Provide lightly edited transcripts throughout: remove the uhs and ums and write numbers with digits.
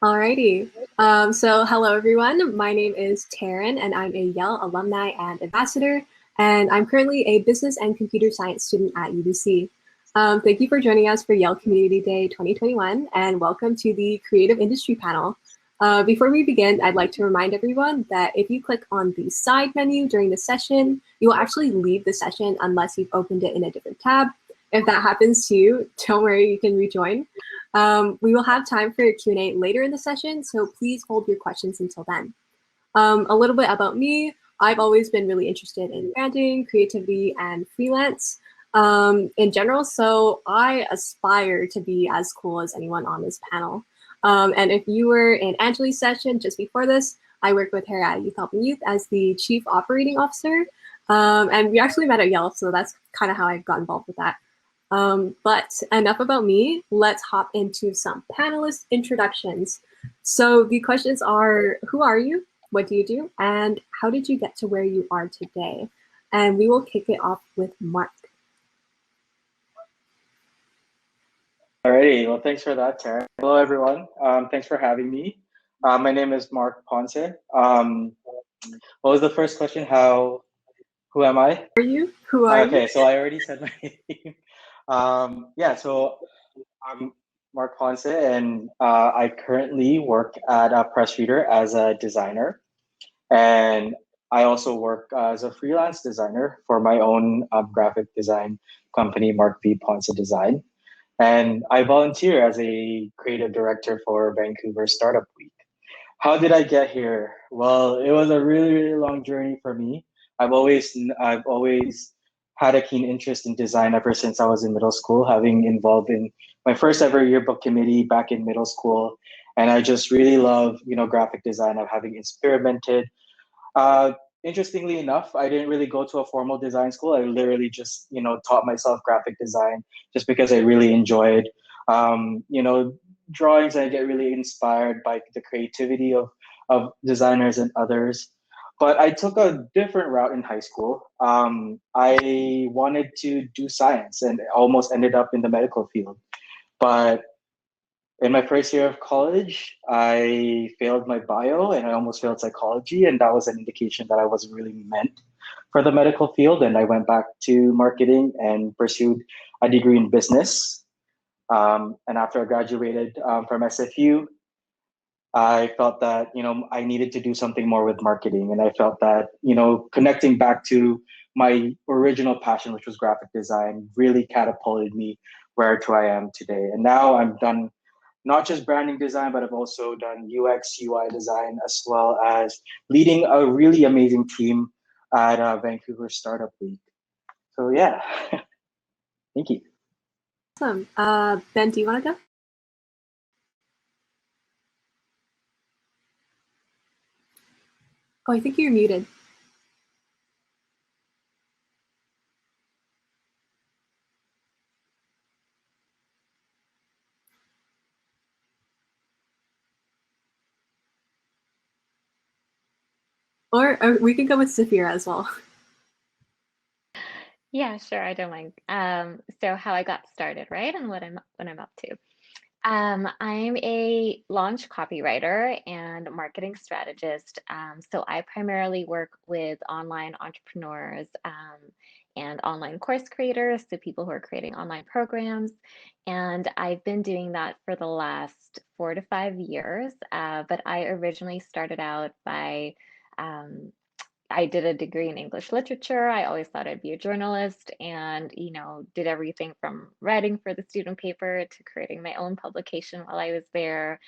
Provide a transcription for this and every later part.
Alrighty. So hello everyone. My name is Taryn and I'm a Yale alumni and ambassador, and I'm currently a business and computer science student at UBC. Thank you for joining us for Yale Community Day 2021 and welcome to the Creative Industry panel. Before we begin, I'd like to remind everyone that if you click on the side menu during the session, you will actually leave the session unless you've opened it in a different tab. If that happens to you, don't worry, you can rejoin. We will have time for a Q&A later in the session, so please hold your questions until then. A little bit about me. I've always been really interested in branding, creativity, and freelance in general, so I aspire to be as cool as anyone on this panel. And if you were in Angeli's session just before this, I work with her at Youth Helping Youth as the Chief Operating Officer. And we actually met at Yale, so that's kind of how I got involved with that. But enough about me, let's hop into some panelist introductions. So the questions are, who are you, what do you do, and how did you get to where you are today? And we will kick it off with Mark. Alrighty, well, thanks for that, Taryn. Hello, everyone. Thanks for having me. My name is Mark Ponce. What was the first question? Who am I? Who are you? Okay, so I already said my name. Yeah, so I'm Mark Ponce, and I currently work at a press reader as a designer. And I also work as a freelance designer for my own graphic design company, Mark V. Ponce Design. And I volunteer as a creative director for Vancouver Startup Week. How did I get here? Well, it was a really, really long journey for me. I've always had a keen interest in design ever since I was in middle school, having involved in my first ever yearbook committee back in middle school. And I just really love, graphic design of having experimented. Uh, Interestingly enough, I didn't really go to a formal design school. I literally just, taught myself graphic design just because I really enjoyed, drawings. And I get really inspired by the creativity of designers and others. But I took a different route in high school. I wanted to do science and almost ended up in the medical field. But in my first year of college, I failed my bio and I almost failed psychology. And that was an indication that I wasn't really meant for the medical field. And I went back to marketing and pursued a degree in business. And after I graduated from SFU, I felt that, I needed to do something more with marketing. And I felt that, connecting back to my original passion, which was graphic design, really catapulted me where to I am today. And now I'm done not just branding design, but I've also done UX, UI design, as well as leading a really amazing team at Vancouver Startup Week. So yeah, thank you. Awesome. Ben, do you want to go? Oh, I think you're muted. Or we can go with Zafira as well. Yeah, sure. I don't mind. So how I got started, right? And what I'm up to. I'm a launch copywriter and marketing strategist. So I primarily work with online entrepreneurs and online course creators, so people who are creating online programs. And I've been doing that for the last 4 to 5 years. But I originally started out by I did a degree in English literature. I always thought I'd be a journalist and, did everything from writing for the student paper to creating my own publication while I was there.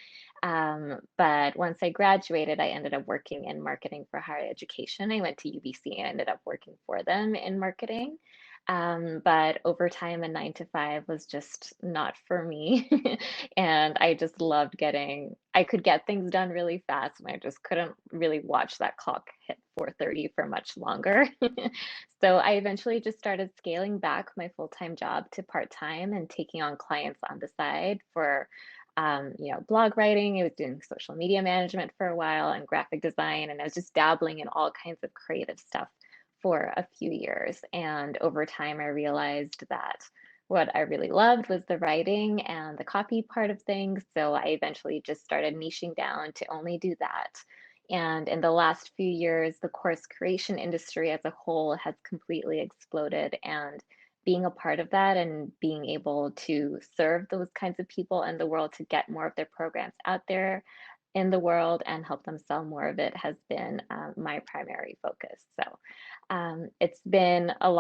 But once I graduated, I ended up working in marketing for higher education. I went to UBC and ended up working for them in marketing. But over time, a 9 to 5 was just not for me. And I just loved I could get things done really fast and I just couldn't really watch that clock hit 4:30 for much longer. So I eventually just started scaling back my full-time job to part-time and taking on clients on the side for blog writing. I was doing social media management for a while and graphic design, and I was just dabbling in all kinds of creative stuff for a few years. And over time, I realized that what I really loved was the writing and the copy part of things. So I eventually just started niching down to only do that. And in the last few years, the course creation industry as a whole has completely exploded. And being a part of that and being able to serve those kinds of people in the world to get more of their programs out there in the world and help them sell more of it has been my primary focus. So it's been a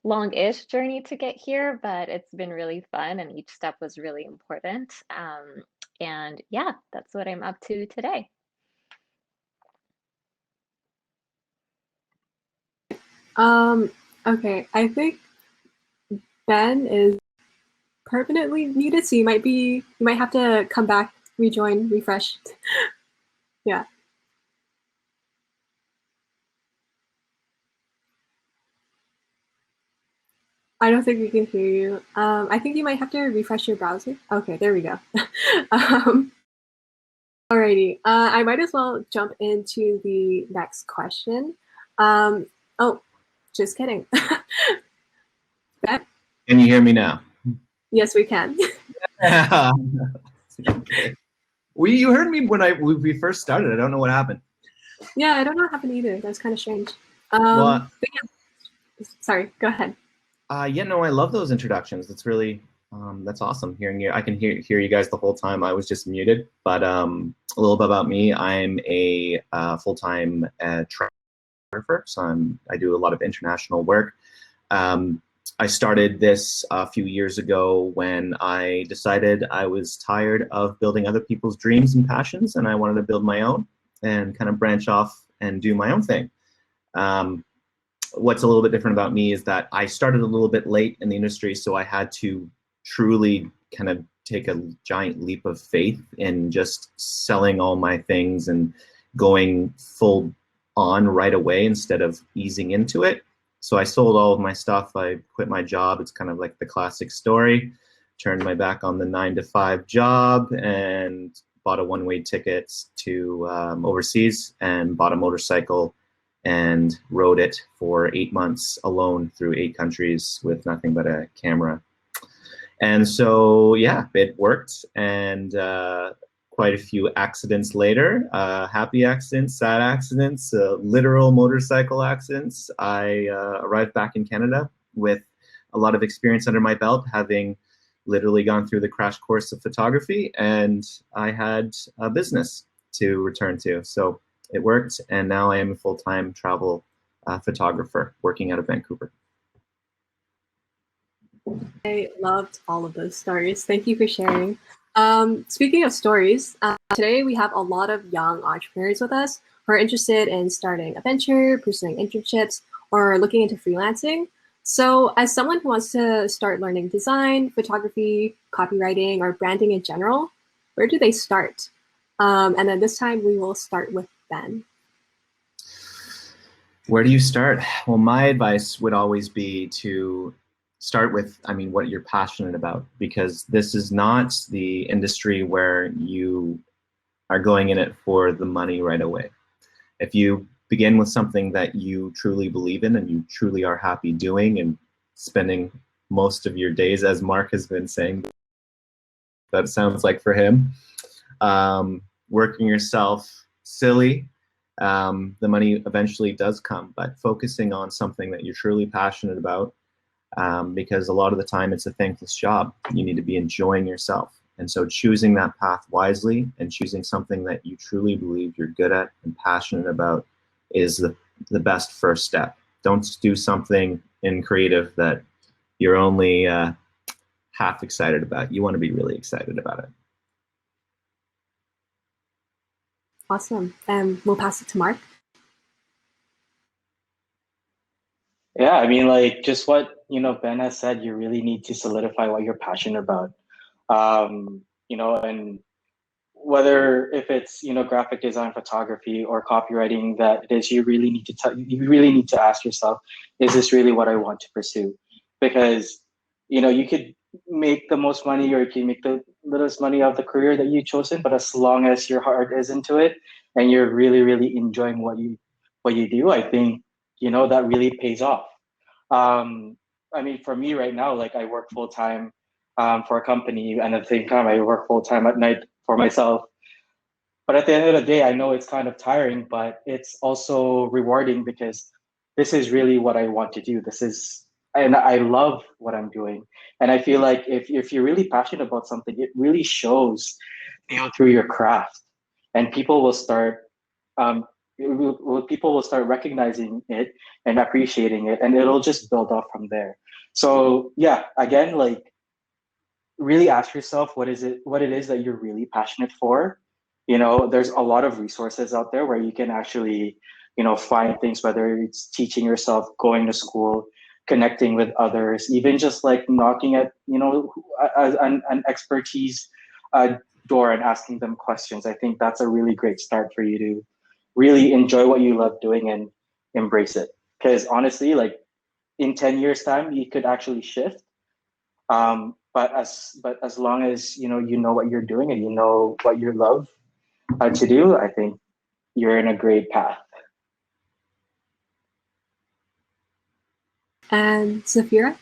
long-ish journey to get here, but it's been really fun and each step was really important. And yeah, that's what I'm up to today. Okay, I think Ben is permanently muted, so you might have to come back, rejoin, refresh. Yeah. I don't think we can hear you. I think you might have to refresh your browser. Okay, there we go. Alrighty, I might as well jump into the next question. Oh, just kidding. Ben? Can you hear me now? Yes, we can. Okay. You heard me when we first started. I don't know what happened. Yeah, I don't know what happened either. That's kind of strange. Well, yeah. Sorry, go ahead. Yeah, no, I love those introductions. That's really, that's awesome. Hearing you, I can hear you guys the whole time. I was just muted. But a little bit about me. I'm a full-time photographer, so I do a lot of international work. I started this a few years ago when I decided I was tired of building other people's dreams and passions, and I wanted to build my own and kind of branch off and do my own thing. What's a little bit different about me is that I started a little bit late in the industry, so I had to truly kind of take a giant leap of faith in just selling all my things and going full on right away instead of easing into it. So I sold all of my stuff. I quit my job. It's kind of like the classic story. Turned my back on the 9-to-5 job and bought a one-way ticket to overseas and bought a motorcycle and rode it for 8 months alone through 8 countries with nothing but a camera. And so, yeah, it worked. And quite a few accidents later, happy accidents, sad accidents, literal motorcycle accidents. I arrived back in Canada with a lot of experience under my belt, having literally gone through the crash course of photography, and I had a business to return to. So it worked, and now I am a full-time travel photographer working out of Vancouver. I loved all of those stories. Thank you for sharing. Speaking of stories, today we have a lot of young entrepreneurs with us who are interested in starting a venture, pursuing internships, or looking into freelancing. So as someone who wants to start learning design, photography, copywriting, or branding in general, where do they start? And then this time we will start with Ben. Where do you start? Well, my advice would always be to start with, what you're passionate about, because this is not the industry where you are going in it for the money right away. If you begin with something that you truly believe in and you truly are happy doing and spending most of your days, as Mark has been saying, that sounds like for him, working yourself silly, the money eventually does come, but focusing on something that you're truly passionate about, because a lot of the time it's a thankless job. You need to be enjoying yourself. And so choosing that path wisely and choosing something that you truly believe you're good at and passionate about is the best first step. Don't do something in creative that you're only half excited about. You want to be really excited about it. Awesome. We'll pass it to Mark. Yeah, just what Ben has said. You really need to solidify what you're passionate about. And whether if it's graphic design, photography, or copywriting, that it is, you really need to ask yourself, is this really what I want to pursue? Because you could make the most money, or you can make the littlest money of the career that you've chosen, but as long as your heart is into it and you're really enjoying what you do, I think that really pays off. I mean, for me right now, like I work full time for a company, and at the same time, I work full time at night for myself. But at the end of the day, I know it's kind of tiring, but it's also rewarding because this is really what I want to do. And I love what I'm doing. And I feel like if you're really passionate about something, it really shows, through your craft, and people will start, people will start recognizing it and appreciating it, and it'll just build up from there. So yeah, again, like really ask yourself what it is that you're really passionate for. There's a lot of resources out there where you can actually, find things, whether it's teaching yourself, going to school, connecting with others, even just like knocking at, an expertise door and asking them questions. I think that's a really great start for you to really enjoy what you love doing and embrace it. Because honestly, like in 10 years time, you could actually shift. But as long as you know what you're doing and you know what you love to do, I think you're in a great path. And Zafira?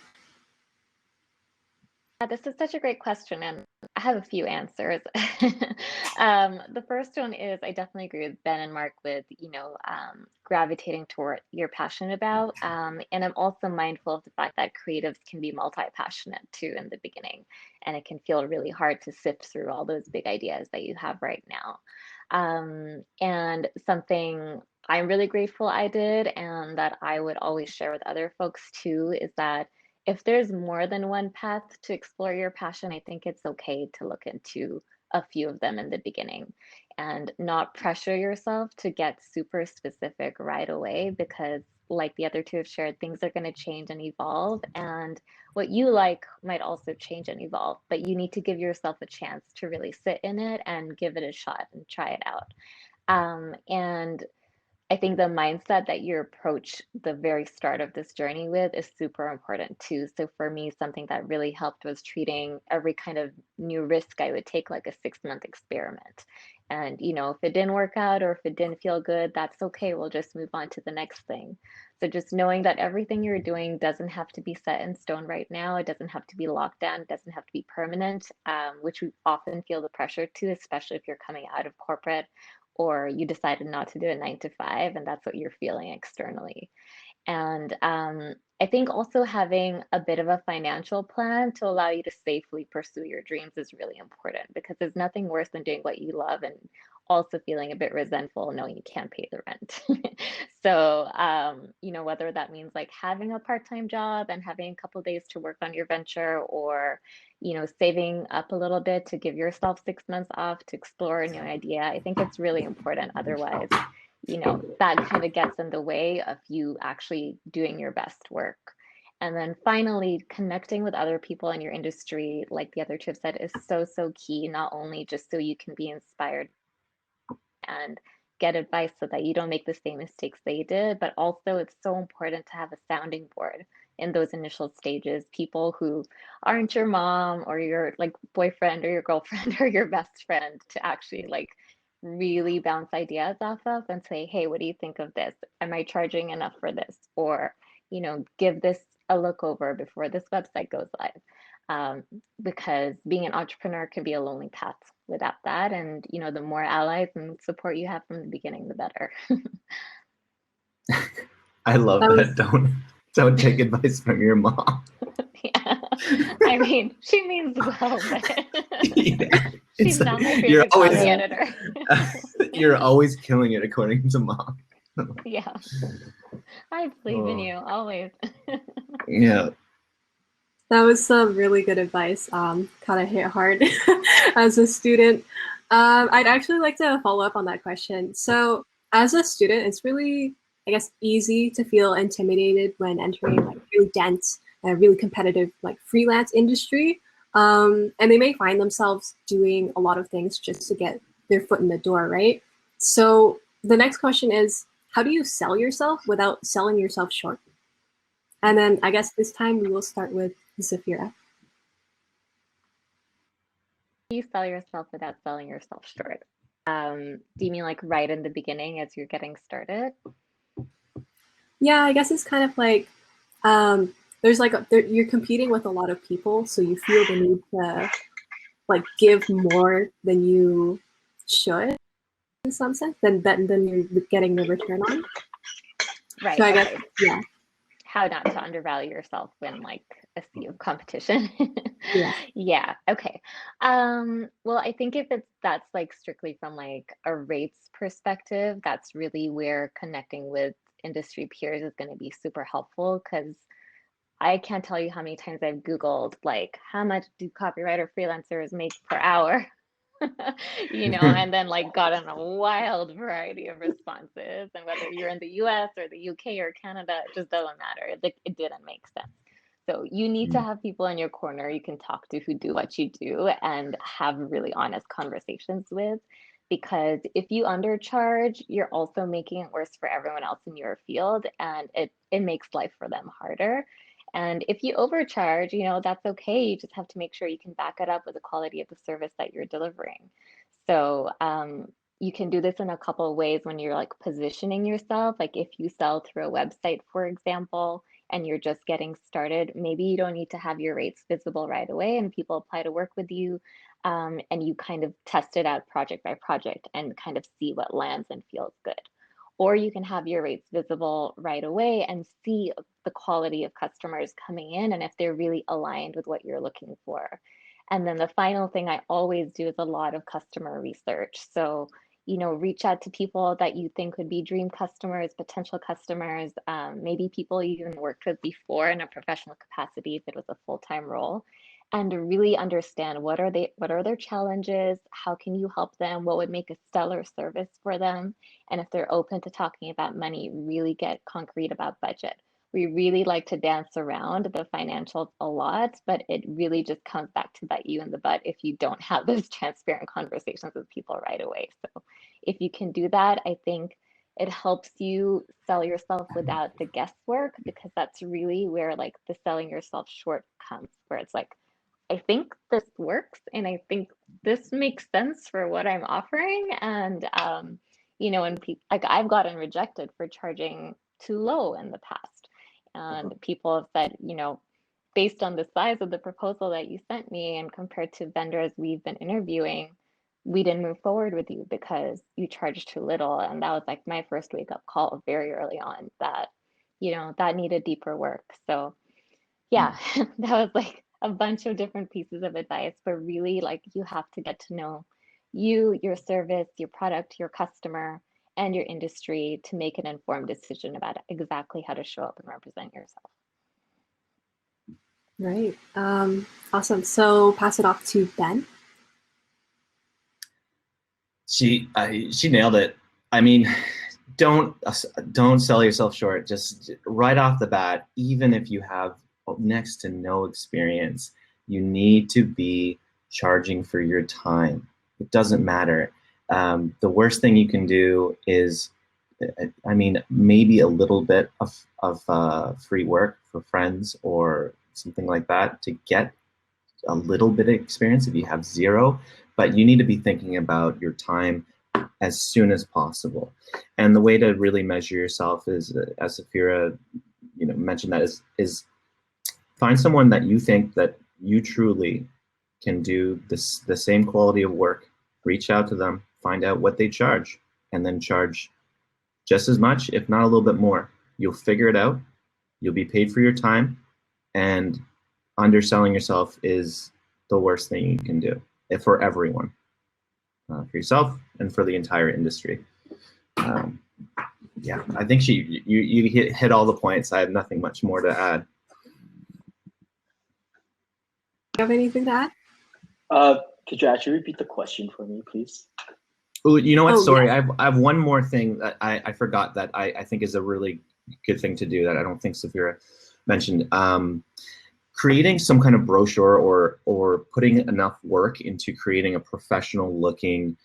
This is such a great question, and I have a few answers. The first one is I definitely agree with Ben and Mark with, gravitating toward what you're passionate about. And I'm also mindful of the fact that creatives can be multi-passionate too in the beginning, and it can feel really hard to sift through all those big ideas that you have right now. And something I'm really grateful I did, and that I would always share with other folks too, is that if there's more than one path to explore your passion, I think it's okay to look into a few of them in the beginning and not pressure yourself to get super specific right away, because like the other two have shared, things are going to change and evolve, and what you like might also change and evolve, but you need to give yourself a chance to really sit in it and give it a shot and try it out. And I think the mindset that you approach the very start of this journey with is super important too. So for me, something that really helped was treating every kind of new risk I would take like a 6-month experiment. And, if it didn't work out or if it didn't feel good, that's okay. We'll just move on to the next thing. So just knowing that everything you're doing doesn't have to be set in stone right now. It doesn't have to be locked down. It doesn't have to be permanent, which we often feel the pressure to, especially if you're coming out of corporate or you decided not to do a 9 to 5 and that's what you're feeling externally. And I think also having a bit of a financial plan to allow you to safely pursue your dreams is really important, because there's nothing worse than doing what you love and also feeling a bit resentful knowing you can't pay the rent. So, whether that means like having a part-time job and having a couple of days to work on your venture, or, saving up a little bit to give yourself 6 months off to explore a new idea, I think it's really important. Otherwise, that kind of gets in the way of you actually doing your best work. And then finally, connecting with other people in your industry, like the other two have said, is so, so key, not only just so you can be inspired and get advice so that you don't make the same mistakes they did, but also it's so important to have a sounding board in those initial stages, people who aren't your mom or your like boyfriend or your girlfriend or your best friend, to actually like really bounce ideas off of and say, hey, what do you think of this? Am I charging enough for this? Or, give this a look over before this website goes live. Because being an entrepreneur can be a lonely path without that. And, the more allies and support you have from the beginning, the better. I love that. Don't take advice from your mom. Yeah. I mean, she means well, but Yeah, she's not my favorite copy editor. You're always killing it according to mom. Yeah. I believe in you, always. Yeah. That was some really good advice. Kind of hit hard as a student. I'd actually like to follow up on that question. So as a student, it's really, I guess, easy to feel intimidated when entering like really dense and really competitive like freelance industry. And they may find themselves doing a lot of things just to get their foot in the door, right? So the next question is, how do you sell yourself without selling yourself short? And then I guess this time we will start with Zafira. You sell yourself without selling yourself short. Do you mean like right in the beginning as you're getting started? Yeah, I guess it's kind of like there's like you're competing with a lot of people, so you feel the need to like give more than you should in some sense, than you're getting the return on. Right. So I Okay. guess, yeah. How not to undervalue yourself in like a sea of competition. Yeah. Yeah. Okay. Well, I think if that's like strictly from like a rates perspective, that's really where connecting with industry peers is going to be super helpful, because I can't tell you how many times I've Googled like how much do copywriter freelancers make per hour. And then like gotten a wild variety of responses. And whether you're in the US or the UK or Canada, it just doesn't matter. It didn't make sense. So you need to have people in your corner you can talk to who do what you do and have really honest conversations with. Because if you undercharge, you're also making it worse for everyone else in your field, and it makes life for them harder. And if you overcharge, that's okay. You just have to make sure you can back it up with the quality of the service that you're delivering. So you can do this in a couple of ways when you're like positioning yourself. Like if you sell through a website, for example, and you're just getting started, maybe you don't need to have your rates visible right away and people apply to work with you, and you kind of test it out project by project and kind of see what lands and feels good. Or you can have your rates visible right away and see the quality of customers coming in and if they're really aligned with what you're looking for. And then the final thing I always do is a lot of customer research. So, reach out to people that you think would be dream customers, potential customers, maybe people you even worked with before in a professional capacity if it was a full-time role, and really understand what are their challenges, how can you help them, what would make a stellar service for them, and if they're open to talking about money, really get concrete about budget. We really like to dance around the financials a lot, but it really just comes back to bite you in the butt if you don't have those transparent conversations with people right away. So if you can do that, I think it helps you sell yourself without the guesswork, because that's really where like the selling yourself short comes, where it's like, I think this works and I think this makes sense for what I'm offering. And, and like I've gotten rejected for charging too low in the past. And people have said, based on the size of the proposal that you sent me and compared to vendors we've been interviewing, we didn't move forward with you because you charged too little. And that was like my first wake up call very early on that, that needed deeper work. So yeah, that was like a bunch of different pieces of advice, but really like you have to get to know you, your service, your product, your customer, and your industry to make an informed decision about exactly how to show up and represent yourself. Right. Awesome. So pass it off to Ben. She nailed it. I mean, don't sell yourself short. Just right off the bat, even if you have next to no experience, you need to be charging for your time. It doesn't matter. The worst thing you can do is, I mean, maybe a little bit of free work for friends or something like that to get a little bit of experience if you have zero, but you need to be thinking about your time as soon as possible. And the way to really measure yourself is, as Zafira mentioned, that is find someone that you think that you truly can do the same quality of work, reach out to them, find out what they charge, and then charge just as much, if not a little bit more. You'll figure it out. You'll be paid for your time, and underselling yourself is the worst thing you can do for everyone, for yourself and for the entire industry. Yeah, I think you hit all the points. I have nothing much more to add. Do you have anything to add? Could you actually repeat the question for me, please? Oh, you know what? Sorry, yeah. I have one more thing that I forgot that I think is a really good thing to do that I don't think Zafira mentioned. Creating some kind of brochure or putting enough work into creating a professional looking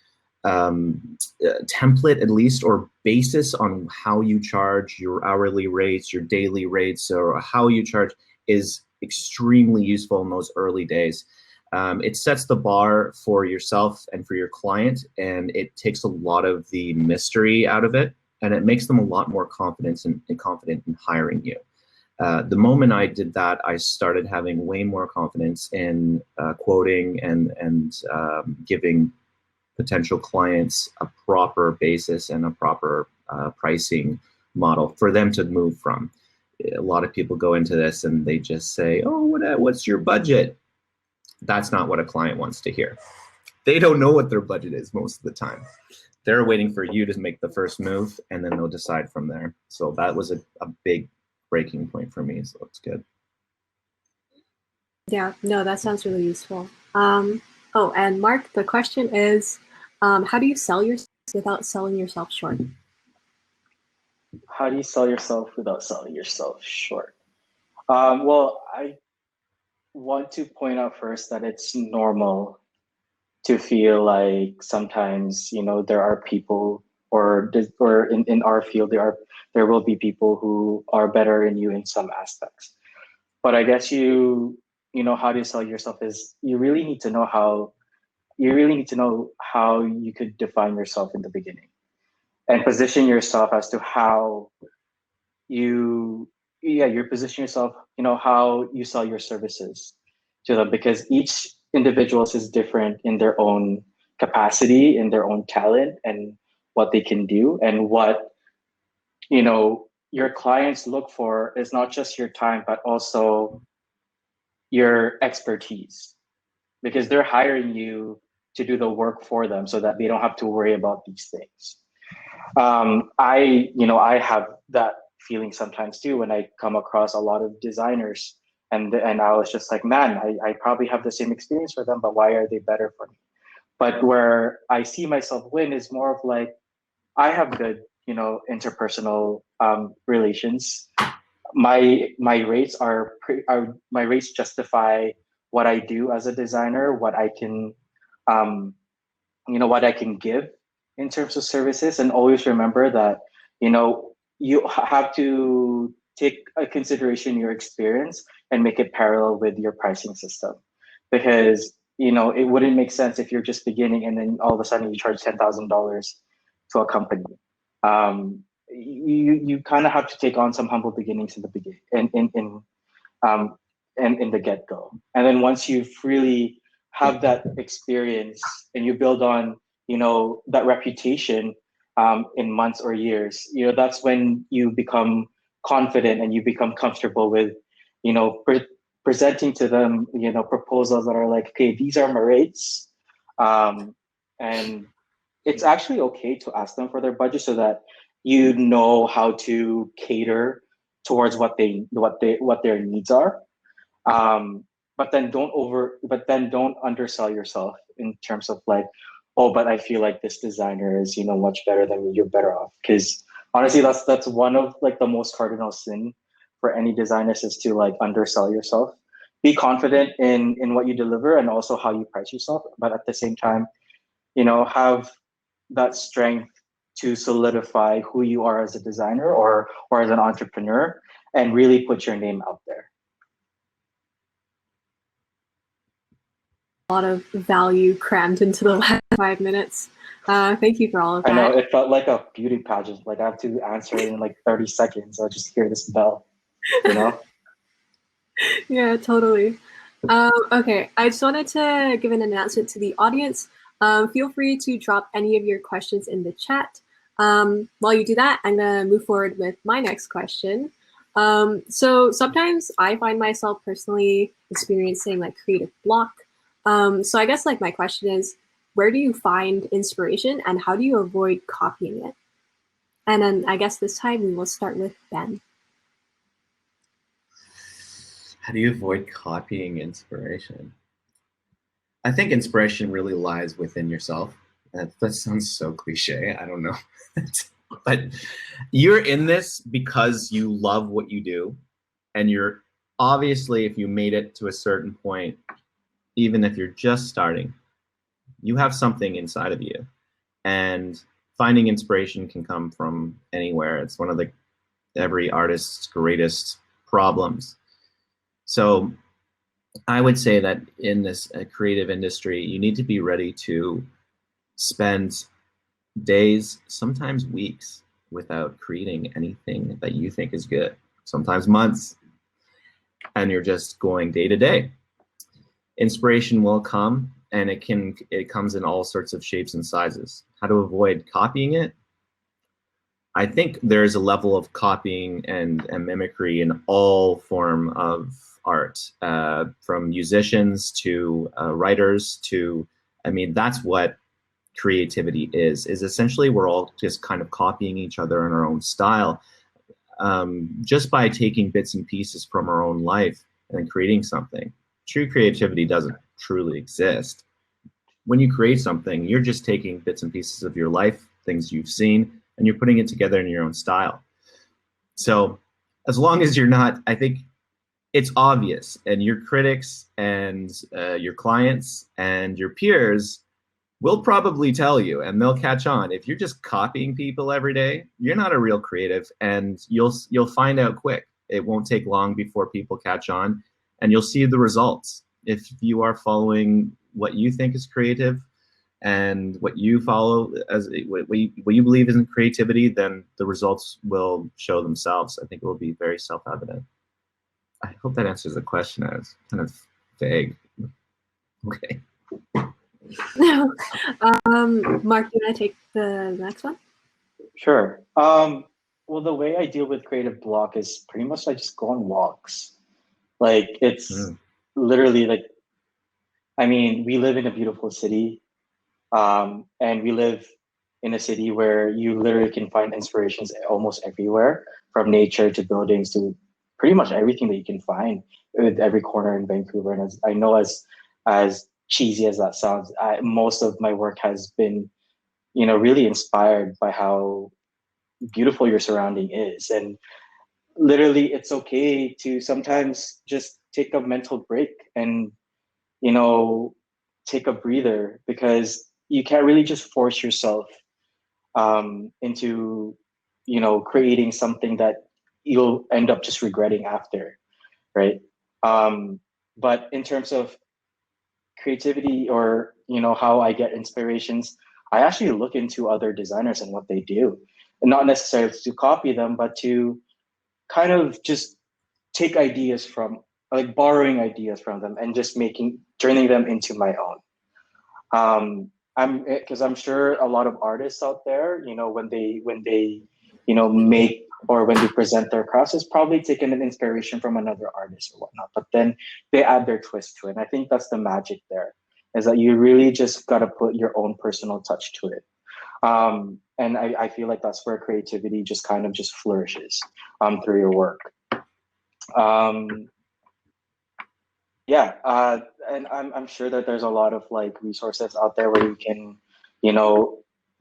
template, at least, or basis on how you charge your hourly rates, your daily rates, or how you charge is extremely useful in those early days. It sets the bar for yourself and for your client, and it takes a lot of the mystery out of it, and it makes them a lot more confident in hiring you. The moment I did that, I started having way more confidence in quoting and giving potential clients a proper basis and a proper pricing model for them to move from. A lot of people go into this and they just say, oh, what's your budget? That's not what a client wants to hear. They don't know what their budget is most of the time. They're waiting for you to make the first move, and then they'll decide from there. So that was a big breaking point for me, so it's good. Yeah, no, that sounds really useful. Oh, and Mark, the question is, how do you sell yourself without selling yourself short? How do you sell yourself without selling yourself short? Well, I want to point out first that it's normal to feel like sometimes, you know, there are people or in our field, there will be people who are better than you in some aspects. But I guess you know, how to sell yourself is you really need to know how you could define yourself in the beginning and position yourself as to how you position yourself, you know, how you sell your services to them, because each individual is different in their own capacity, in their own talent, and what they can do. And what, you know, your clients look for is not just your time, but also your expertise, because they're hiring you to do the work for them so that they don't have to worry about these things. I have that feeling sometimes too when I come across a lot of designers, and I was just like, man, I probably have the same experience for them, but why are they better for me? But where I see myself win is more of like, I have good, you know, interpersonal relations. My rates my rates justify what I do as a designer, what I can, what I can give in terms of services. And always remember that, you know, you have to take a consideration your experience and make it parallel with your pricing system, because, you know, it wouldn't make sense if you're just beginning and then all of a sudden you charge $10,000 to a company. You kind of have to take on some humble beginnings in the beginning and in the get-go. And then once you've really have that experience and you build on, you know, that reputation in months or years, you know, that's when you become confident and you become comfortable with, you know, presenting to them, you know, proposals that are like, okay, these are my rates. And it's actually okay to ask them for their budget so that you know how to cater towards what their needs are. But then don't undersell yourself in terms of like, oh, but I feel like this designer is, you know, much better than me, you're better off. Because honestly, that's one of like the most cardinal sin for any designers, is to like undersell yourself. Be confident in what you deliver and also how you price yourself, but at the same time, you know, have that strength to solidify who you are as a designer or as an entrepreneur, and really put your name out there. A lot of value crammed into the last 5 minutes. Thank you for all of that. I know, it felt like a beauty pageant. Like I have to answer it in like 30 seconds. I'll just hear this bell, you know? Yeah, totally. Okay, I just wanted to give an announcement to the audience. Feel free to drop any of your questions in the chat. While you do that, I'm gonna move forward with my next question. So sometimes I find myself personally experiencing like creative block. So I guess like my question is, where do you find inspiration and how do you avoid copying it? And then I guess this time we will start with Ben. How do you avoid copying inspiration? I think inspiration really lies within yourself. That sounds so cliche, I don't know. But you're in this because you love what you do. And you're obviously, if you made it to a certain point, even if you're just starting, you have something inside of you. And finding inspiration can come from anywhere. It's one of every artist's greatest problems. So I would say that in this creative industry, you need to be ready to spend days, sometimes weeks, without creating anything that you think is good. Sometimes months, and you're just going day to day. Inspiration will come, and it comes in all sorts of shapes and sizes. How to avoid copying it? I think there's a level of copying and mimicry in all form of art, from musicians to writers to, I mean, that's what creativity is essentially we're all just kind of copying each other in our own style, just by taking bits and pieces from our own life and then creating something. True creativity doesn't truly exist. When you create something, you're just taking bits and pieces of your life, things you've seen, and you're putting it together in your own style. So as long as you're not, I think it's obvious, and your critics and your clients and your peers will probably tell you, and they'll catch on. If you're just copying people every day, you're not a real creative, and you'll find out quick. It won't take long before people catch on, and you'll see the results. If you are following what you think is creative and what you follow as what you believe is in creativity, then the results will show themselves. I think it will be very self-evident. I hope that answers the question. It's kind of vague. Okay. Mark, do you want to take the next one? Sure. Well, the way I deal with creative block is pretty much I just go on walks. Like, it's literally like, I mean, we live in a beautiful city, and we live in a city where you literally can find inspirations almost everywhere, from nature to buildings to pretty much everything that you can find with every corner in Vancouver. And I know, as cheesy as that sounds, most of my work has been, really inspired by how beautiful your surrounding is. And literally, it's okay to sometimes just take a mental break and, take a breather, because you can't really just force yourself into, creating something that you'll end up just regretting after, right? But in terms of creativity, or how I get inspirations, I actually look into other designers and what they do, and not necessarily to copy them, but to kind of just take ideas from, like, borrowing ideas from them and just turning them into my own. Because I'm sure a lot of artists out there, when they make, or when they present their crafts, is probably taken an inspiration from another artist or whatnot, but then they add their twist to it. And I think that's the magic there, is that you really just got to put your own personal touch to it. And I feel like that's where creativity just kind of just flourishes through your work. And I'm sure that there's a lot of like resources out there where you can,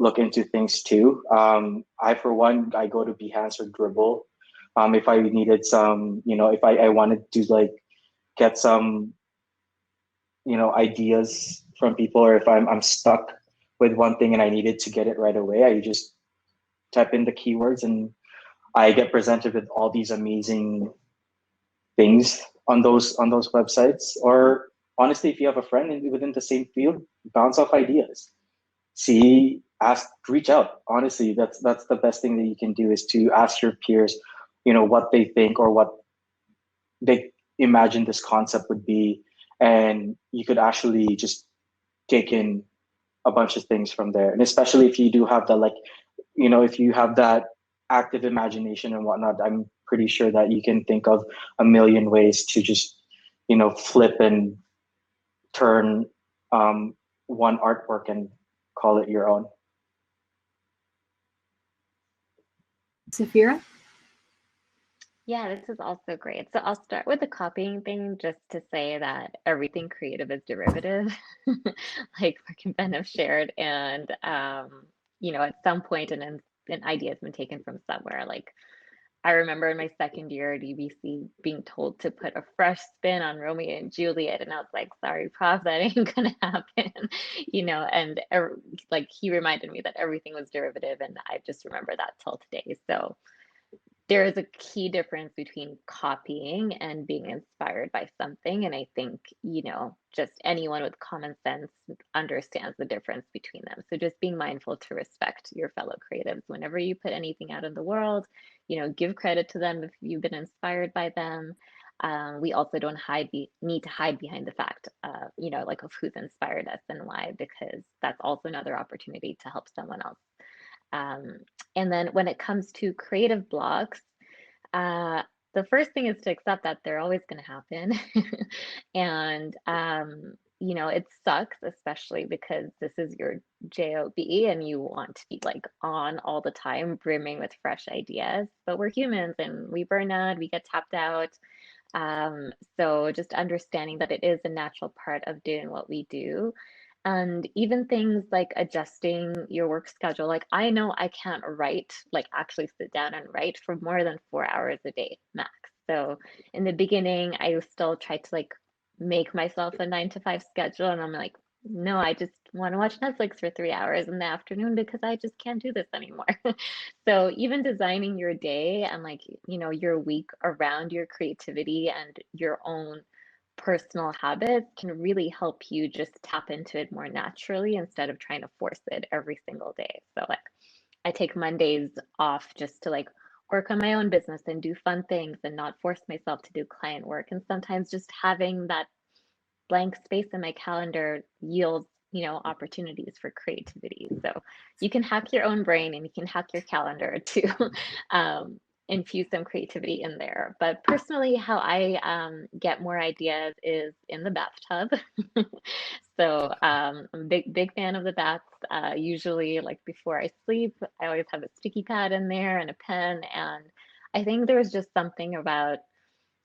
look into things too. For one, I go to Behance or Dribble. If I needed some, if I wanted to like get some, ideas from people, or if I'm stuck with one thing and I needed to get it right away, I just type in the keywords and I get presented with all these amazing things on those websites. Or honestly, if you have a friend within the same field, bounce off ideas. See, ask, reach out. Honestly, that's the best thing that you can do, is to ask your peers, what they think or what they imagine this concept would be, and you could actually just take in a bunch of things from there. And especially if you do have that, like, if you have that active imagination and whatnot, I'm pretty sure that you can think of a million ways to just, flip and turn one artwork and call it your own. Zafira? Yeah, this is also great. So I'll start with the copying thing, just to say that everything creative is derivative, like Mark and Ben have shared. And, at some point an idea has been taken from somewhere. Like, I remember in my second year at UBC being told to put a fresh spin on Romeo and Juliet. And I was like, sorry, prof, that ain't gonna happen, and like he reminded me that everything was derivative. And I just remember that till today. So there is a key difference between copying and being inspired by something. And I think, just anyone with common sense understands the difference between them. So just being mindful to respect your fellow creatives. Whenever you put anything out in the world, give credit to them if you've been inspired by them. We also don't need to hide behind the fact, like of who's inspired us and why, because that's also another opportunity to help someone else. And then when it comes to creative blocks, the first thing is to accept that they're always going to happen. And, it sucks, especially because this is your job and you want to be like on all the time, brimming with fresh ideas. But we're humans and we burn out, we get tapped out. So just understanding that it is a natural part of doing what we do. And even things like adjusting your work schedule. Like I know I can't write, like actually sit down and write for more than 4 hours a day max. So in the beginning, I still tried to like make myself a 9 to 5 schedule. And I'm like, no, I just want to watch Netflix for 3 hours in the afternoon because I just can't do this anymore. So even designing your day and like, your week around your creativity and your own personal habits can really help you just tap into it more naturally instead of trying to force it every single day. So like I take Mondays off just to like work on my own business and do fun things and not force myself to do client work. And sometimes just having that blank space in my calendar yields, opportunities for creativity. So you can hack your own brain and you can hack your calendar to infuse some creativity in there. But personally, how I get more ideas is in the bathtub. So I'm a big fan of the baths. Usually, like before I sleep, I always have a sticky pad in there and a pen. And I think there's just something about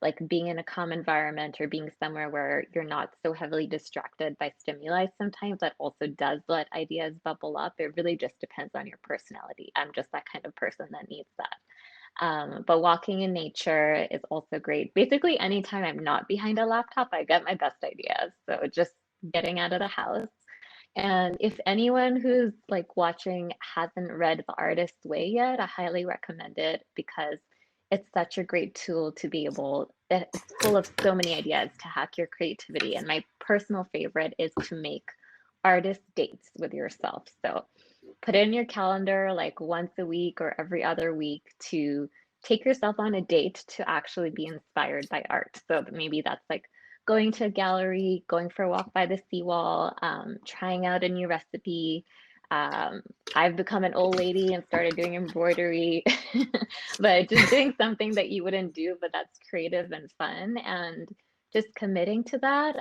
like being in a calm environment or being somewhere where you're not so heavily distracted by stimuli sometimes that also does let ideas bubble up. It really just depends on your personality. I'm just that kind of person that needs that. But walking in nature is also great. Basically, anytime I'm not behind a laptop, I get my best ideas. So just getting out of the house. And if anyone who's like watching hasn't read The Artist's Way yet, I highly recommend it because it's such a great tool to be able, it's full of so many ideas to hack your creativity. And my personal favorite is to make artist dates with yourself. So put it in your calendar like once a week or every other week to take yourself on a date to actually be inspired by art. So maybe that's like going to a gallery, going for a walk by the seawall, trying out a new recipe. I've become an old lady and started doing embroidery, but just doing something that you wouldn't do, but that's creative and fun, and just committing to that.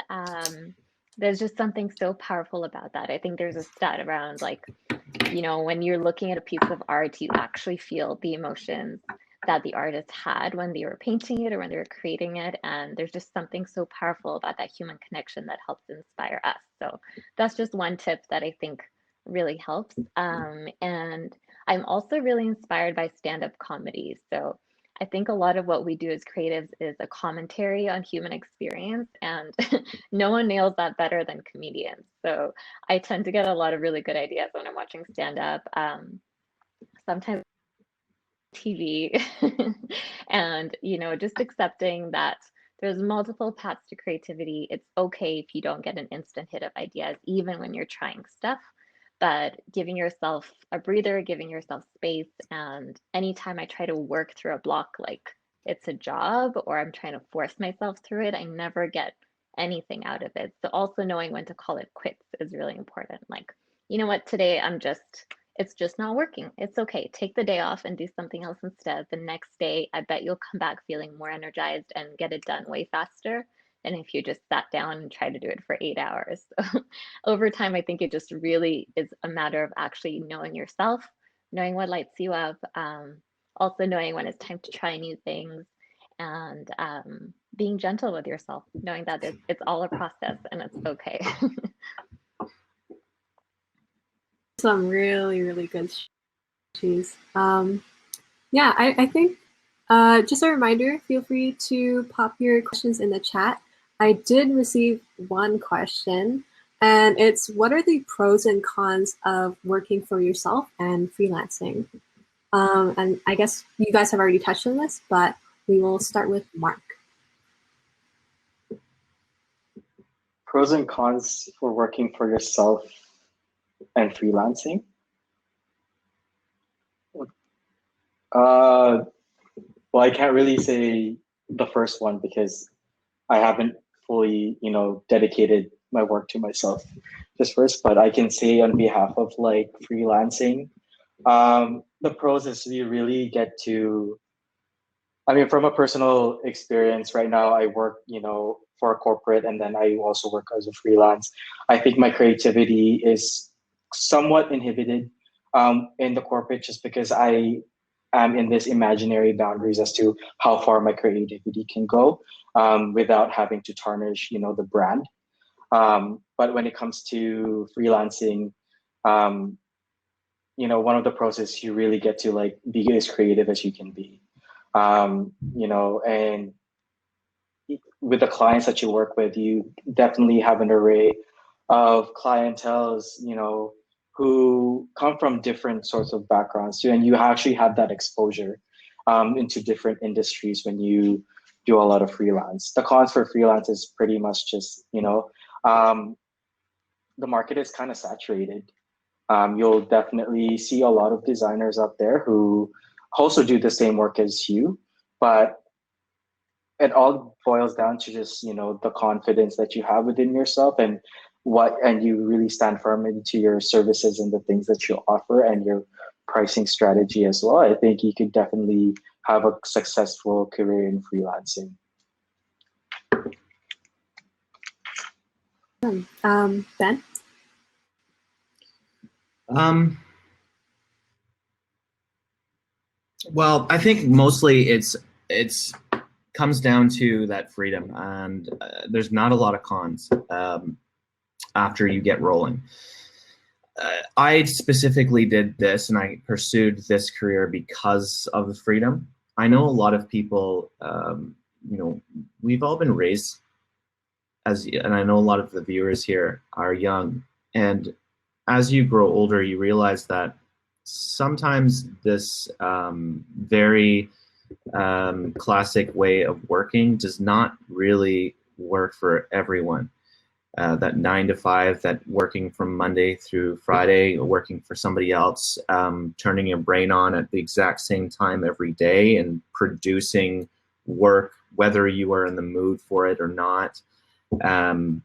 There's just something so powerful about that. I think there's a stat around like, when you're looking at a piece of art, you actually feel the emotions that the artist had when they were painting it or when they were creating it. And there's just something so powerful about that human connection that helps inspire us. So that's just one tip that I think really helps. And I'm also really inspired by stand-up comedy. So I think a lot of what we do as creatives is a commentary on human experience, and no one nails that better than comedians. So I tend to get a lot of really good ideas when I'm watching stand-up. Sometimes TV, and just accepting that there's multiple paths to creativity. It's okay if you don't get an instant hit of ideas, even when you're trying stuff, but giving yourself a breather, giving yourself space. And anytime I try to work through a block like it's a job or I'm trying to force myself through it, I never get anything out of it. So also knowing when to call it quits is really important. Like, you know what, today it's just not working. It's okay. Take the day off and do something else instead. The next day, I bet you'll come back feeling more energized and get it done way faster than if you just sat down and tried to do it for 8 hours. So over time, I think it just really is a matter of actually knowing yourself, knowing what lights you up, also knowing when it's time to try new things, and being gentle with yourself, knowing that it's all a process and it's okay. Some really, really good strategies. Yeah, I think just a reminder, feel free to pop your questions in the chat. I did receive one question, and it's what are the pros and cons of working for yourself and freelancing? And I guess you guys have already touched on this, but we will start with Mark. Pros and cons for working for yourself and freelancing. Well, I can't really say the first one because I haven't fully, you know, dedicated my work to myself just first, but I can say on behalf of like freelancing, the pros is you really get to, I mean, from a personal experience right now, I work, you know, for a corporate and then I also work as a freelance. I think my creativity is somewhat inhibited in the corporate just because I am in this imaginary boundaries as to how far my creativity can go without having to tarnish, you know, the brand. But when it comes to freelancing, um, you know, one of the pros is you really get to like be as creative as you can be. You know, and with the clients that you work with, you definitely have an array of clientels, you know, who come from different sorts of backgrounds too, and you actually have that exposure into different industries when you do a lot of freelance. The cons for freelance is pretty much just, you know, um, the market is kind of saturated. You'll definitely see a lot of designers out there who also do the same work as you, but it all boils down to just, you know, the confidence that you have within yourself and you really stand firm into your services and the things that you offer and your pricing strategy as well. I think you could definitely have a successful career in freelancing. Ben? Well, I think mostly it's comes down to that freedom, and there's not a lot of cons after you get rolling. I specifically did this, and I pursued this career because of the freedom. I know a lot of people, you know, we've all been raised and I know a lot of the viewers here are young, and as you grow older, you realize that sometimes this very classic way of working does not really work for everyone. That 9 to 5, that working from Monday through Friday, working for somebody else, turning your brain on at the exact same time every day and producing work, whether you are in the mood for it or not,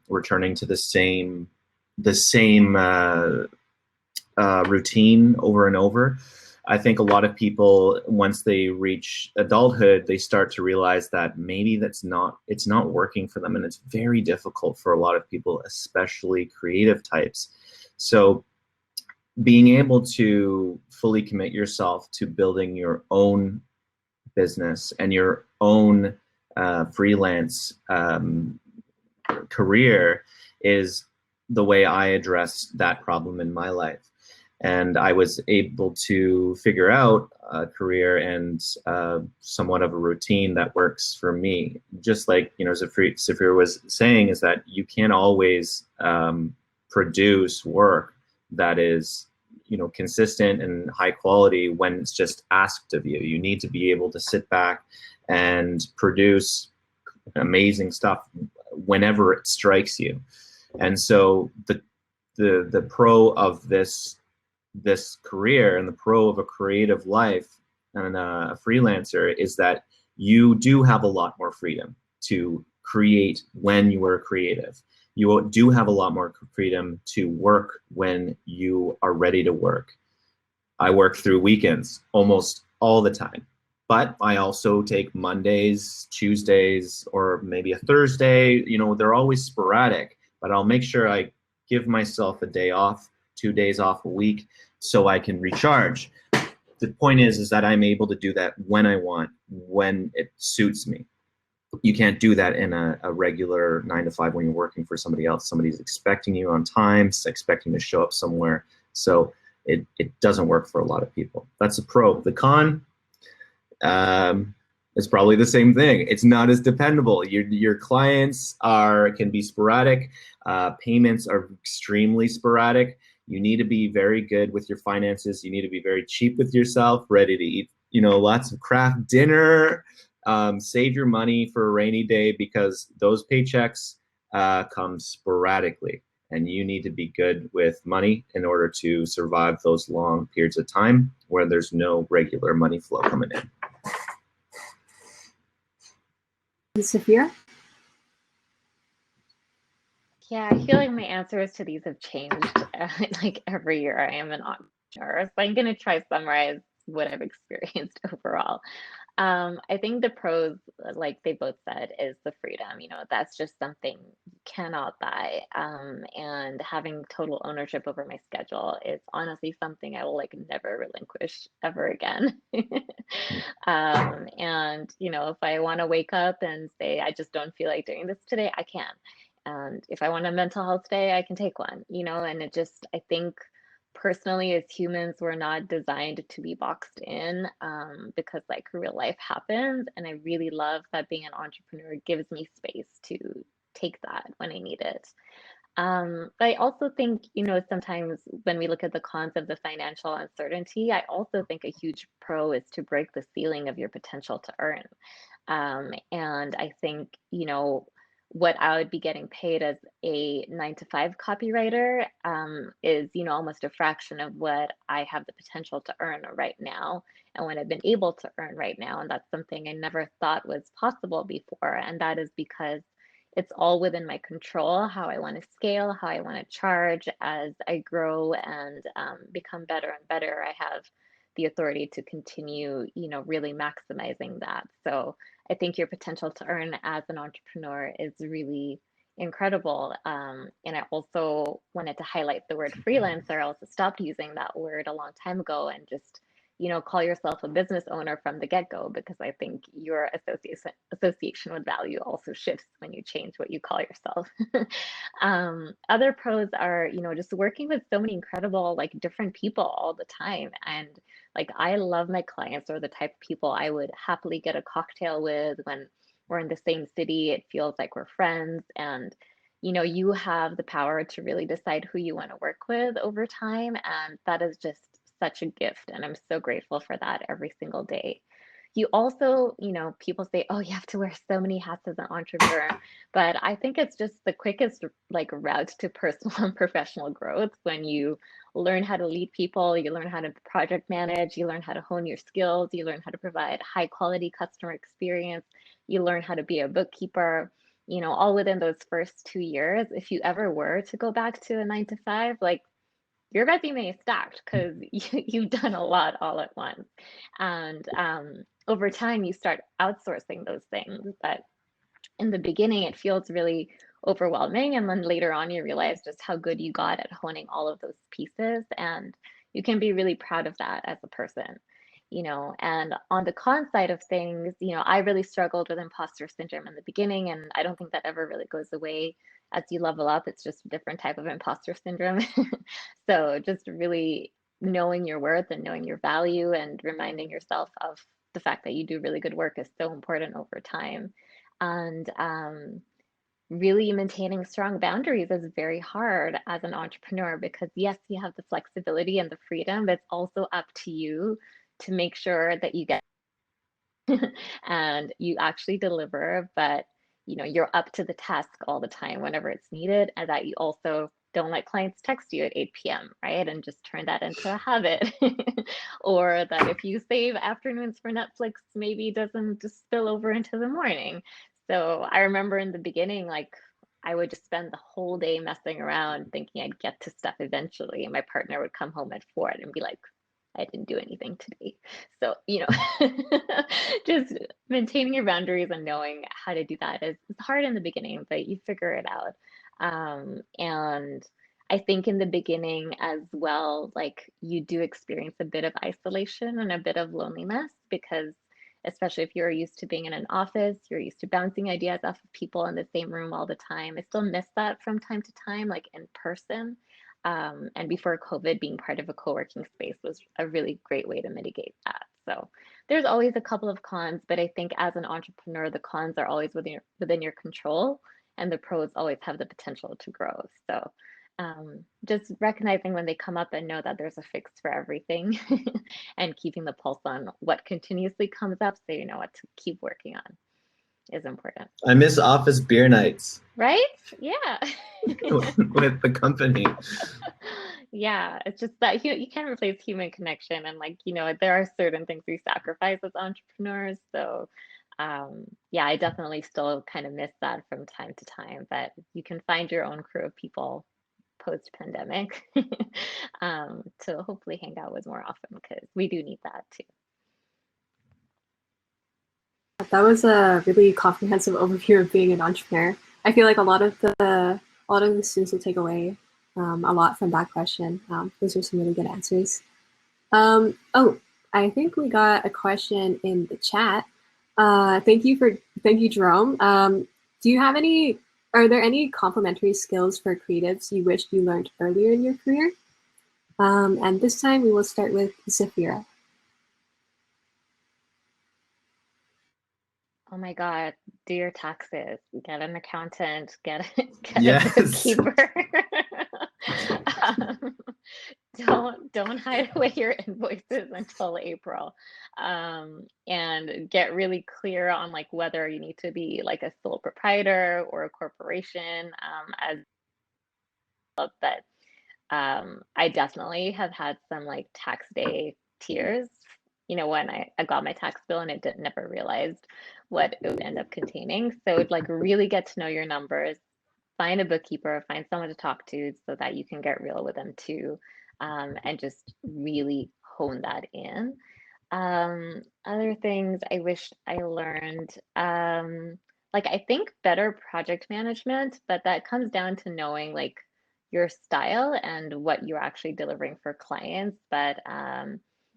returning to the same routine over and over. I think a lot of people, once they reach adulthood, they start to realize that maybe it's not working for them, and it's very difficult for a lot of people, especially creative types. So being able to fully commit yourself to building your own business and your own freelance career is the way I addressed that problem in my life. And I was able to figure out a career and somewhat of a routine that works for me. Just like, you know, Zafira was saying, is that you can't always produce work that is, you know, consistent and high quality when it's just asked of you. You need to be able to sit back and produce amazing stuff whenever it strikes you. And so the pro of this career and the pro of a creative life and a freelancer is that you do have a lot more freedom to create when you are creative. You do have a lot more freedom to work when you are ready to work. I work through weekends almost all the time, but I also take Mondays, Tuesdays, or maybe a Thursday. You know, they're always sporadic, but I'll make sure I give myself a day off, 2 days off a week, so I can recharge. The point is that I'm able to do that when I want, when it suits me. You can't do that in a regular 9 to 5 when you're working for somebody else. Somebody's expecting you on time, expecting to show up somewhere. So it doesn't work for a lot of people. That's a pro. The con is probably the same thing. It's not as dependable. Your clients can be sporadic. Payments are extremely sporadic. You need to be very good with your finances. You need to be very cheap with yourself, ready to eat, you know, lots of craft dinner. Save your money for a rainy day because those paychecks come sporadically, and you need to be good with money in order to survive those long periods of time where there's no regular money flow coming in. Zafira? Yeah, I feel like my answers to these have changed like every year I am an entrepreneur. So I'm going to try to summarize what I've experienced overall. I think the pros, like they both said, is the freedom. You know, that's just something you cannot buy. And having total ownership over my schedule is honestly something I will like never relinquish ever again. And you know, if I want to wake up and say I just don't feel like doing this today, I can. And if I want a mental health day, I can take one. You know, and it just, I think personally as humans we're not designed to be boxed in, because like real life happens, and I really love that being an entrepreneur gives me space to take that when I need it. But I also think, you know, sometimes when we look at the cons of the financial uncertainty, I also think a huge pro is to break the ceiling of your potential to earn. And I think, you know, what I would be getting paid as a 9 to 5 copywriter, is, you know, almost a fraction of what I have the potential to earn right now and what I've been able to earn right now. And that's something I never thought was possible before. And that is because it's all within my control, how I want to scale, how I want to charge as I grow and become better and better. I have the authority to continue, you know, really maximizing that. So I think your potential to earn as an entrepreneur is really incredible. And I also wanted to highlight the word freelancer. I also stopped using that word a long time ago and just, you know, call yourself a business owner from the get-go, because I think your association with value also shifts when you change what you call yourself. Other pros are, you know, just working with so many incredible, like different people all the time. And like, I love my clients are the type of people I would happily get a cocktail with when we're in the same city. It feels like we're friends. And, you know, you have the power to really decide who you want to work with over time. And that is just such a gift. And I'm so grateful for that every single day. You also, you know, people say, oh, you have to wear so many hats as an entrepreneur. But I think it's just the quickest like route to personal and professional growth when you learn how to lead people, you learn how to project manage, you learn how to hone your skills, you learn how to provide high quality customer experience, you learn how to be a bookkeeper, you know, all within those first 2 years. If you ever were to go back to a 9 to 5, like your resume is stacked because you've done a lot all at once. And over time, you start outsourcing those things. But in the beginning, it feels really overwhelming. And then later on, you realize just how good you got at honing all of those pieces. And you can be really proud of that as a person. You know, and on the con side of things, you know, I really struggled with imposter syndrome in the beginning, and I don't think that ever really goes away as you level up. It's just a different type of imposter syndrome. So just really knowing your worth and knowing your value and reminding yourself of the fact that you do really good work is so important over time. And really maintaining strong boundaries is very hard as an entrepreneur, because yes, you have the flexibility and the freedom, but it's also up to you to make sure that you get and you actually deliver, but you know, you're up to the task all the time whenever it's needed, and that you also don't let clients text you at 8 p.m., right? And just turn that into a habit. Or that if you save afternoons for Netflix, maybe it doesn't just spill over into the morning. So I remember in the beginning, like I would just spend the whole day messing around thinking I'd get to stuff eventually. And my partner would come home at 4 and be like, I didn't do anything today. So, you know, just maintaining your boundaries and knowing how to do that is hard in the beginning, but you figure it out. And I think in the beginning as well, like you do experience a bit of isolation and a bit of loneliness, because especially if you're used to being in an office, you're used to bouncing ideas off of people in the same room all the time. I still miss that from time to time, like in person. And before COVID, being part of a co-working space was a really great way to mitigate that. So there's always a couple of cons, but I think as an entrepreneur, the cons are always within your control, and the pros always have the potential to grow. So just recognizing when they come up and know that there's a fix for everything and keeping the pulse on what continuously comes up so you know what to keep working on is important. I miss office beer nights. Right? Yeah. with the company. Yeah, it's just that you can't replace human connection, and like, you know, there are certain things we sacrifice as entrepreneurs. So Yeah, I definitely still kind of miss that from time to time, but you can find your own crew of people post-pandemic to hopefully hang out with more often, because we do need that too. That was a really comprehensive overview of being an entrepreneur. I feel like a lot of the students will take away a lot from that question. Those are some really good answers. Oh, I think we got a question in the chat. Thank you, Jerome. Do you have are there any complementary skills for creatives you wish you learned earlier in your career? And this time we will start with Zafira. Oh my God, do your taxes, get an accountant, get Yes. a bookkeeper. Don't hide away your invoices until April, and get really clear on like whether you need to be like a sole proprietor or a corporation. But I definitely have had some like tax day tears, you know, when I got my tax bill and never realized what it would end up containing. So like really get to know your numbers, find a bookkeeper, find someone to talk to so that you can get real with them too, and just really hone that in. Other things I wish I learned, like I think better project management, but that comes down to knowing like your style and what you're actually delivering for clients. But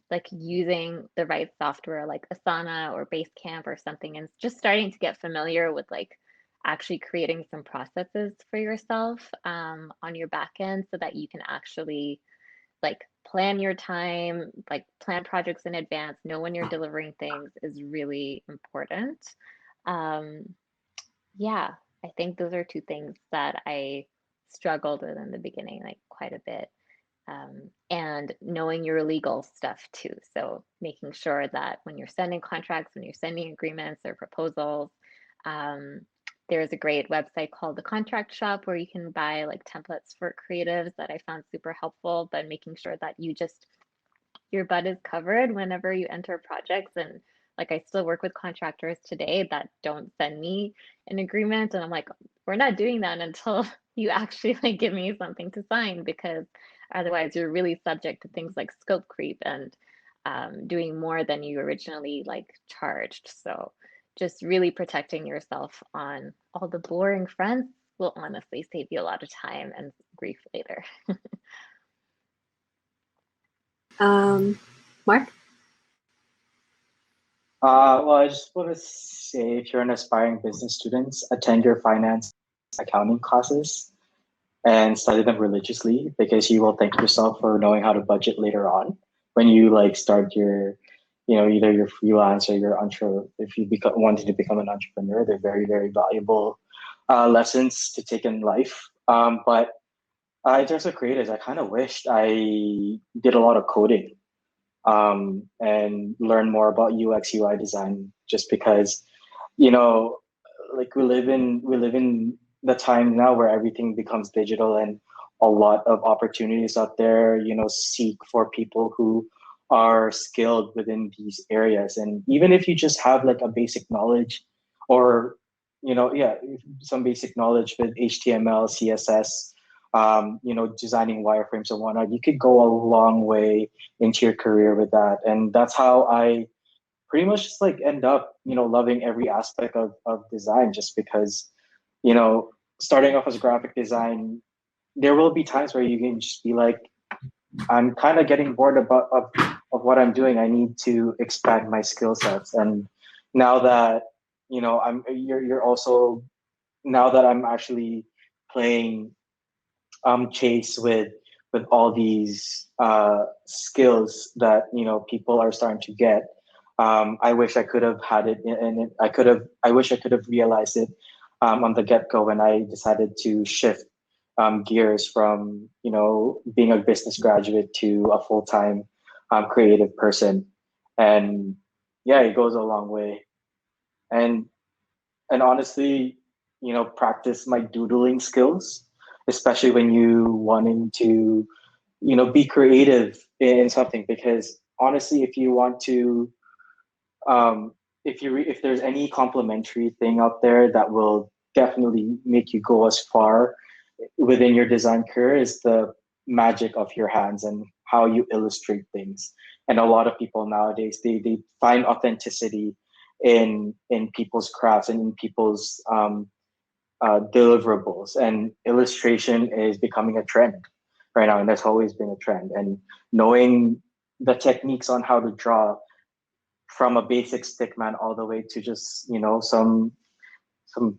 like using the right software like Asana or Basecamp or something, and just starting to get familiar with like actually creating some processes for yourself on your back end so that you can actually like plan your time, like plan projects in advance, know when you're delivering things is really important. Yeah, I think those are two things that I struggled with in the beginning, like quite a bit. And knowing your legal stuff too. So making sure that when you're sending contracts, when you're sending agreements or proposals, um, there's a great website called the Contract Shop where you can buy like templates for creatives that I found super helpful, but making sure that your butt is covered whenever you enter projects. And like I still work with contractors today that don't send me an agreement, and I'm like, we're not doing that until you actually like give me something to sign, because otherwise you're really subject to things like scope creep and doing more than you originally like charged. So just really protecting yourself on all the boring fronts will honestly save you a lot of time and grief later. Mark? Well, I just want to say, if you're an aspiring business student, attend your finance accounting classes and study them religiously, because you will thank yourself for knowing how to budget later on when you like start your, either your freelance or your if you wanted to become an entrepreneur. They're very, very valuable lessons to take in life. But in terms of creatives, I kind of wished I did a lot of coding and learn more about UX UI design, just because, you know, like we live in the time now where everything becomes digital, and a lot of opportunities out there, seek for people who are skilled within these areas. And even if you just have like a basic knowledge, or yeah, some basic knowledge with HTML, CSS, designing wireframes and whatnot, you could go a long way into your career with that. And that's how I pretty much just like end up, loving every aspect of design, just because, starting off as graphic design, there will be times where you can just be like, I'm kind of getting bored of what I'm doing. I need to expand my skill sets. And now that, you're also, now that I'm actually playing chase with all these skills that people are starting to get. I wish I could have had it, and I wish I could have realized it on the get go when I decided to shift gears from being a business graduate to a full time creative person. And yeah, it goes a long way. And honestly, practice my doodling skills, especially when you wanting to, be creative in something. Because honestly, um, if there's any complimentary thing out there that will definitely make you go as far within your design career, is the magic of your hands and how you illustrate things. And a lot of people nowadays, they find authenticity in people's crafts and in people's deliverables. And illustration is becoming a trend right now, and that's always been a trend. And knowing the techniques on how to draw, from a basic stickman all the way to just, you know, some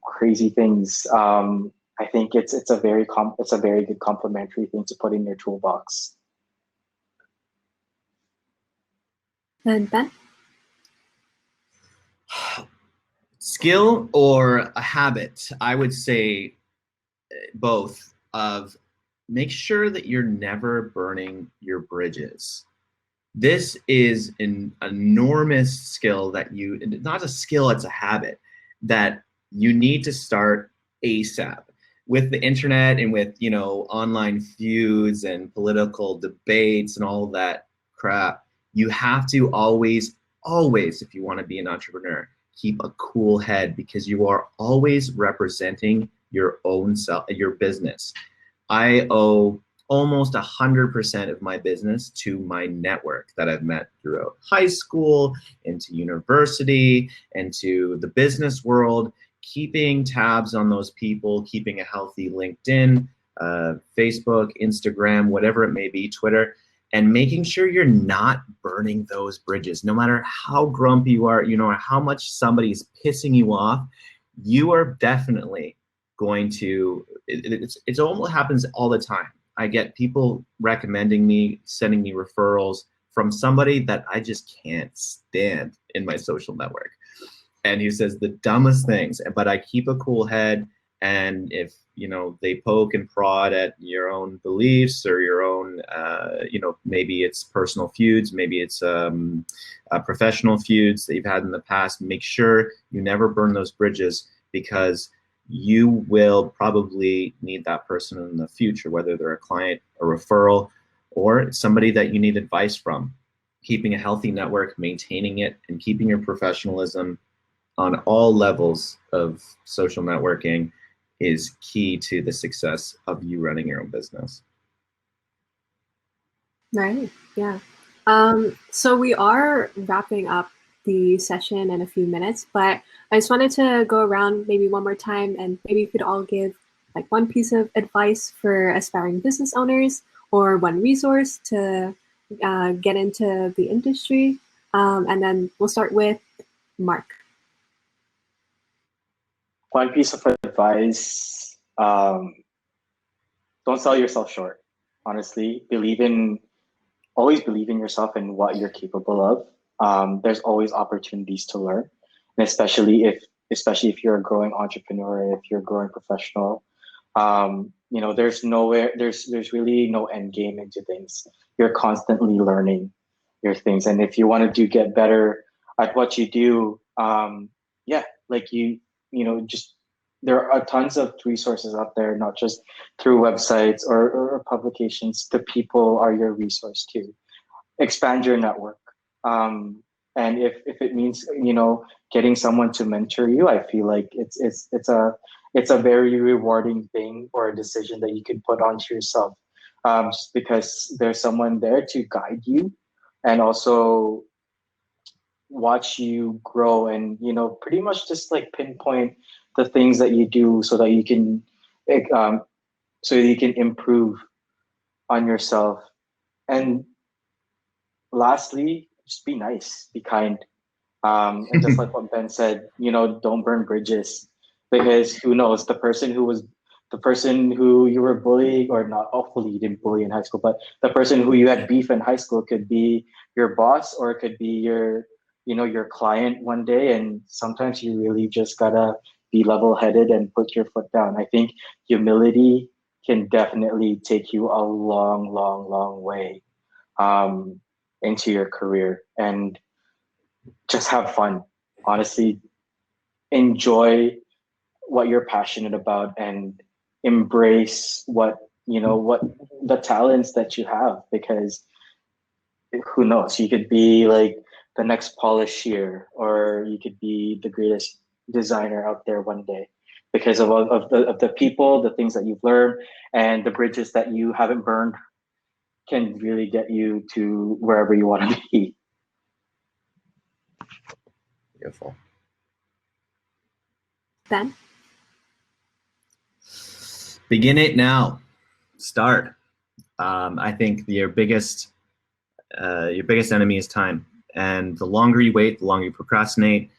crazy things. I think it's a very good complementary thing to put in your toolbox. And Ben? Skill or a habit? I would say both. Of make sure that you're never burning your bridges. This is an enormous skill that not a skill, it's a habit that you need to start ASAP. With the internet and with, you know, online feuds and political debates and all that crap, you have to always, if you want to be an entrepreneur, keep a cool head, because you are always representing your own self, your business. I owe almost 100% of my business to my network that I've met throughout high school, into university, into the business world. Keeping tabs on those people, keeping a healthy LinkedIn, Facebook, Instagram, whatever it may be, Twitter, and making sure you're not burning those bridges. No matter how grumpy you are, you know, how much somebody's pissing you off, you are definitely going to, it almost happens all the time. I get people recommending me, sending me referrals from somebody that I just can't stand in my social network. And he says the dumbest things, but I keep a cool head. And if, you know, they poke and prod at your own beliefs or your own, you know, maybe it's personal feuds, maybe it's professional feuds that you've had in the past, make sure you never burn those bridges, because you will probably need that person in the future, whether they're a client, a referral, or somebody that you need advice from. Keeping a healthy network, maintaining it, and keeping your professionalism on all levels of social networking is key to the success of you running your own business. Right, yeah. So we are wrapping up the session in a few minutes, but I just wanted to go around maybe one more time, and maybe you could all give like one piece of advice for aspiring business owners, or one resource to get into the industry. And then we'll start with Mark. One piece of advice, don't sell yourself short. Honestly, always believe in yourself and what you're capable of. There's always opportunities to learn, and especially if you're a growing entrepreneur, if you're a growing professional, you know, there's really no end game into things. You're constantly learning your things, and if you want to get better at what you do, yeah, like you know, just there are tons of resources out there, not just through websites or publications. The people are your resource too. Expand your network. And if it means, you know, getting someone to mentor you, I feel like it's a very rewarding thing, or a decision that you can put onto yourself, just because there's someone there to guide you and also watch you grow, and, you know, pretty much just like pinpoint the things that you do so that you can improve on yourself. And lastly, just be nice, be kind. And just like what Ben said, you know, don't burn bridges, because who knows, the person who you were bullying, or not, hopefully you didn't bully in high school, but the person who you had beef in high school could be your boss, or it could be your client one day. And sometimes you really just gotta be level-headed and put your foot down. I think humility can definitely take you a long, long, long way into your career. And just have fun. Honestly, enjoy what you're passionate about, and embrace what the talents that you have, because who knows, you could be like the next polisher, or you could be the greatest designer out there one day because of the people, the things that you've learned, and the bridges that you haven't burned can really get you to wherever you want to be. Beautiful. Ben? Begin it now. Start. I think your biggest enemy is time. And the longer you wait, the longer you procrastinate,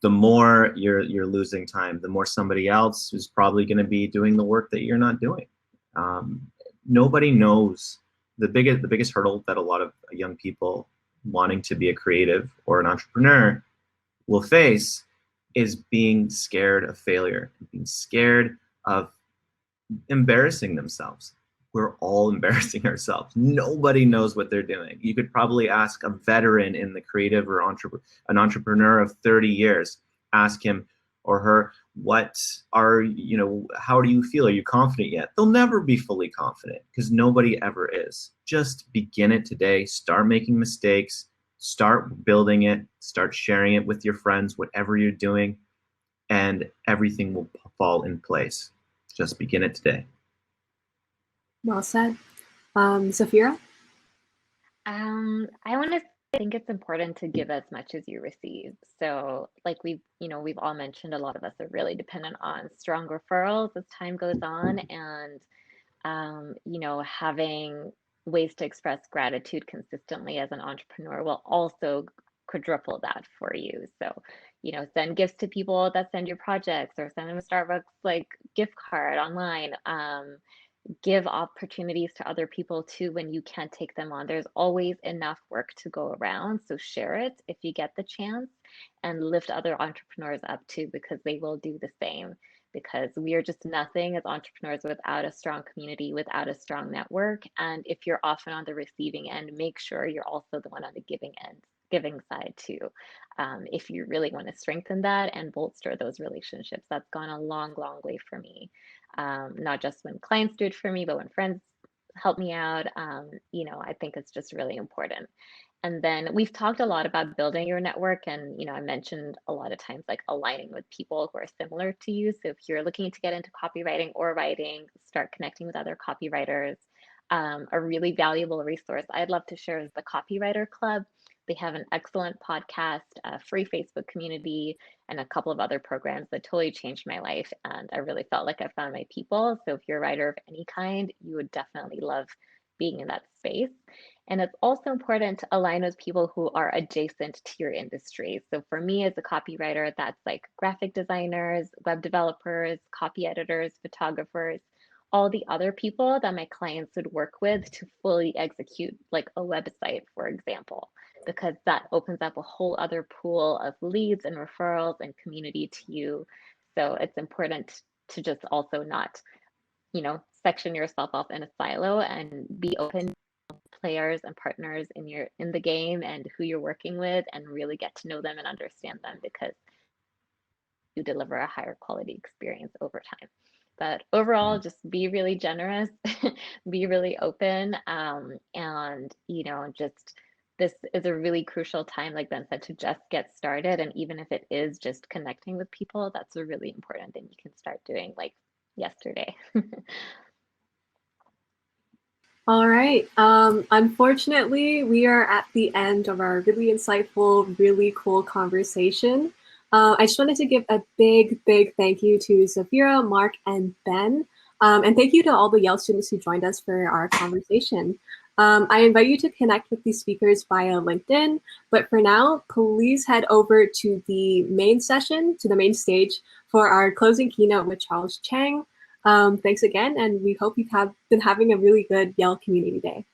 the more you're losing time. The more somebody else is probably going to be doing the work that you're not doing. Nobody knows the biggest hurdle that a lot of young people wanting to be a creative or an entrepreneur will face is being scared of failure, being scared of embarrassing themselves. We're all embarrassing ourselves. Nobody knows what they're doing. You could probably ask a veteran in the creative or an entrepreneur of 30 years, ask him or her, how do you feel? Are you confident yet? They'll never be fully confident because nobody ever is. Just begin it today. Start making mistakes. Start building it. Start sharing it with your friends, whatever you're doing, and everything will fall in place. Just begin it today. Well said. Zafira? I think it's important to give as much as you receive. So like we've all mentioned, a lot of us are really dependent on strong referrals as time goes on, and having ways to express gratitude consistently as an entrepreneur will also quadruple that for you. So, send gifts to people that send your projects, or send them a Starbucks like gift card online. Give opportunities to other people too when you can't take them on. There's always enough work to go around. So share it if you get the chance, and lift other entrepreneurs up too, because they will do the same. Because we are just nothing as entrepreneurs without a strong community, without a strong network. And if you're often on the receiving end, make sure you're also the one on the giving side too. If you really want to strengthen that and bolster those relationships, that's gone a long, long way for me. Not just when clients do it for me, but when friends help me out. I think it's just really important. And then we've talked a lot about building your network, and I mentioned a lot of times like aligning with people who are similar to you. So if you're looking to get into copywriting or writing, start connecting with other copywriters. A really valuable resource I'd love to share is the Copywriter Club. They have an excellent podcast, a free Facebook community, and a couple of other programs that totally changed my life. And I really felt like I found my people. So if you're a writer of any kind, you would definitely love being in that space. And it's also important to align with people who are adjacent to your industry. So for me as a copywriter, that's like graphic designers, web developers, copy editors, photographers, all the other people that my clients would work with to fully execute like a website, for example, because that opens up a whole other pool of leads and referrals and community to you. So it's important to just also not, section yourself off in a silo, and be open to players and partners in the game and who you're working with, and really get to know them and understand them, because you deliver a higher quality experience over time. But overall, just be really generous, be really open, and just this is a really crucial time, like Ben said, to just get started. And even if it is just connecting with people, that's a really important thing you can start doing like yesterday. All right. Unfortunately, we are at the end of our really insightful, really cool conversation. I just wanted to give a big, big thank you to Zafira, Mark, and Ben. And thank you to all the Yale students who joined us for our conversation. I invite you to connect with these speakers via LinkedIn, but for now, please head over to the main session, to the main stage, for our closing keynote with Charles Chang. Thanks again, and we hope you've been having a really good Yale Community Day.